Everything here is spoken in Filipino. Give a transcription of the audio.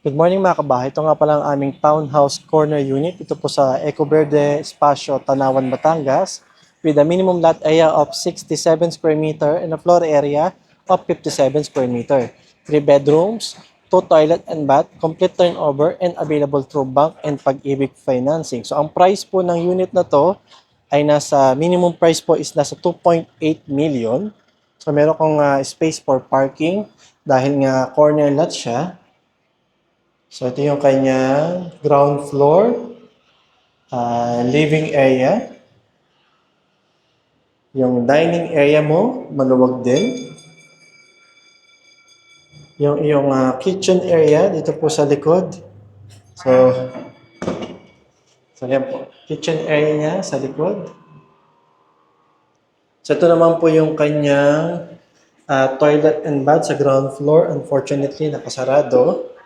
Good morning mga kabahay. Ito nga pala ang aming townhouse corner unit. Ito po sa Ecoverde Espacio, Tanawan, Batangas with a minimum lot area of 67 square meter and a floor area of 57 square meter. 3 bedrooms, 2 toilet and bath, complete turnover and available through bank and Pag-ibig financing. So ang price po ng unit na to ay minimum price po is nasa 2.8 million. So meron kong space for parking dahil nga corner lot siya. So ito yung kanyang ground floor, living area. Yung dining area mo, maluwag din. Yung iyong kitchen area dito po sa likod. So yan po, kitchen area niya sa likod. So ito naman po yung kanyang toilet and bath sa ground floor. Unfortunately, nakasarado.